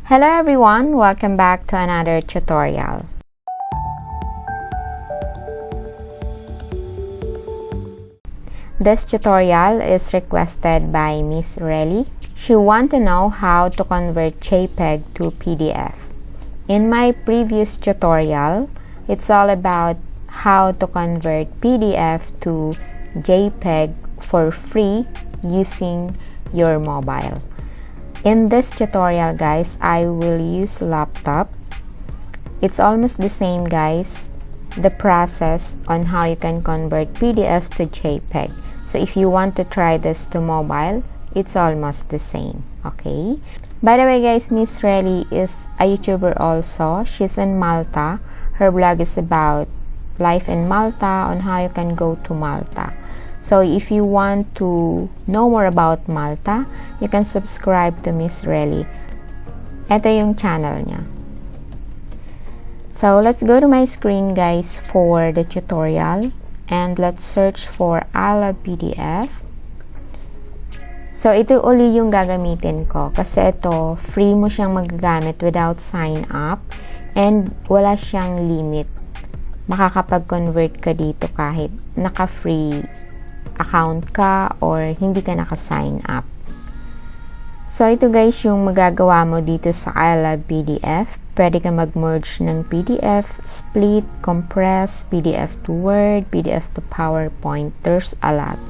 Hello everyone, welcome back to another tutorial. This tutorial is requested by Miss Relly. She wants to know how to convert JPEG to PDF. In my previous tutorial, it's all about how to convert PDF to JPEG for free using your mobile. In this tutorial, guys, I will use laptop. It's almost the same, guys, the process on how you can convert PDF to JPEG. So if you want to try this to mobile, it's almost the same, okay? By the way, guys, Miss Relly is a YouTuber also. She's in Malta. Her blog is about life in Malta, on how you can go to Malta. So if you want to know more about Malta, you can subscribe to Miss Relly. Ito yung channel niya. So let's go to my screen, guys, for the tutorial. And let's search for ilovepdf. So ito uli yung gagamitin ko. Kasi ito, free mo siyang magagamit without sign up. And wala siyang limit. Makakapag-convert ka dito kahit naka-free account ka or hindi ka naka-sign up. So ito, guys, yung magagawa mo dito sa ilovepdf. Pwede ka mag-merge ng PDF, split, compress, PDF to Word, PDF to PowerPoint. There's a lot.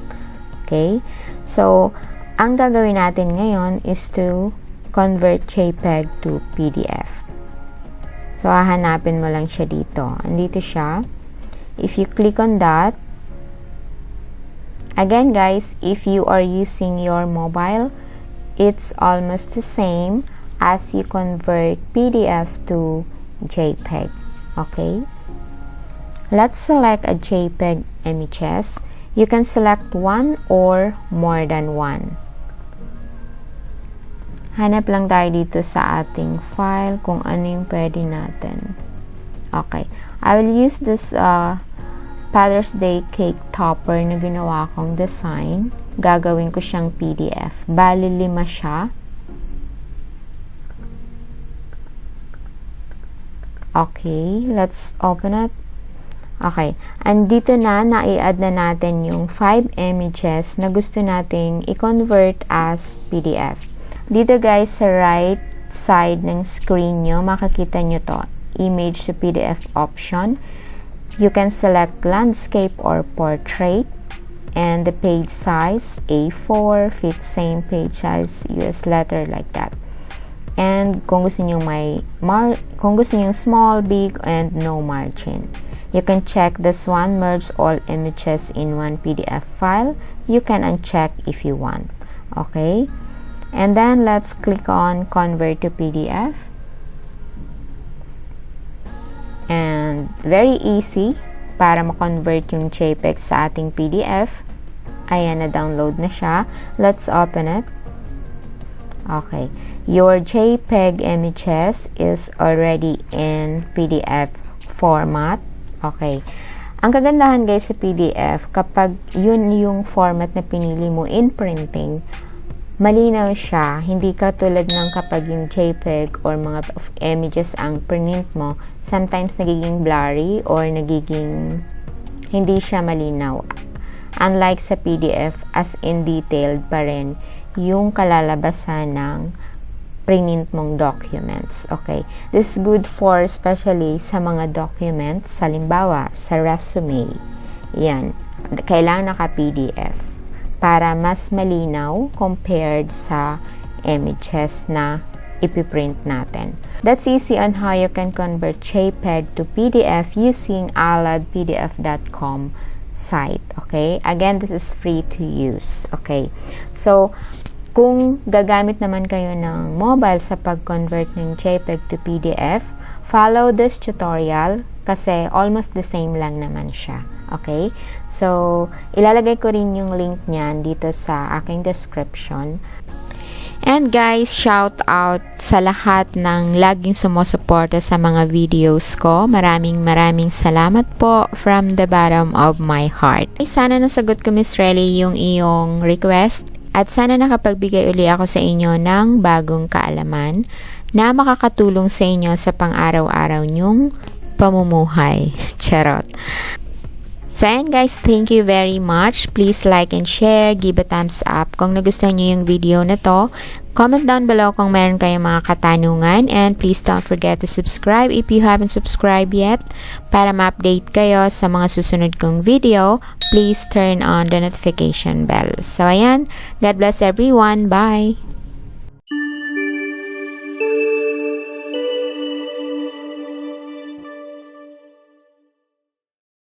Okay? So, ang gagawin natin ngayon is to convert JPEG to PDF. So, hahanapin mo lang siya dito. Andito siya. If you click on that, again, guys, if you are using your mobile, it's almost the same as you convert PDF to JPEG. Okay? Let's select a JPEG images. You can select one or more than one. Hanap lang tayo dito sa ating file kung ano yung pwede natin. Okay. I will use this Father's Day cake topper na ginawa kong design. Gagawin ko siyang PDF. Bali 5 siya. Okay, let's open it. Okay, andito na, nai-add na natin yung 5 images na gusto nating i-convert as PDF. Dito, guys, sa right side ng screen nyo, makikita nyo to, image to PDF option. You can select landscape or portrait, and the page size A4 fits same page size US letter, like that. And kung gusto niyo small, big, and no margin. You can check this one, merge all images in one PDF file. You can uncheck if you want. Okay? And then let's click on convert to PDF. And very easy para ma-convert yung JPEG sa ating PDF. Ayan, na-download na siya. Let's open it. Okay. Your JPEG images is already in PDF format. Okay. Ang kagandahan, guys, sa PDF, kapag yun yung format na pinili mo in printing, malinaw siya. Hindi ka tulad ng kapag yung JPEG or mga images ang print mo, sometimes nagiging blurry or nagiging hindi siya malinaw. Unlike sa PDF, as in detailed pa rin yung kalalabasan ng print mong documents. Okay. This is good for especially sa mga documents, halimbawa sa resume. Yan. Kailangan naka-PDF para mas malinaw compared sa images na ipiprint natin. That's easy on how you can convert JPEG to PDF using ilovepdf.com site. Okay? Again, this is free to use. Okay? So, kung gagamit naman kayo ng mobile sa pag-convert ng JPEG to PDF, follow this tutorial kasi almost the same lang naman siya. Okay? So, ilalagay ko rin yung link niyan dito sa aking description. And guys, shout out sa lahat ng laging sumusuporta sa mga videos ko. Maraming salamat po from the bottom of my heart. Sana nasagot ko, Miss Relly, yung iyong request. At sana nakapagbigay uli ako sa inyo ng bagong kaalaman na makakatulong sa inyo sa pang-araw-araw nyong pamumuhay. Charot. So, ayan guys, thank you very much. Please like and share, give a thumbs up kung nagustuhan nyo yung video na to. Comment down below kung meron kayong mga katanungan, and please don't forget to subscribe if you haven't subscribed yet para ma-update kayo sa mga susunod kong video. Please turn on the notification bell. So, ayan. God bless everyone. Bye!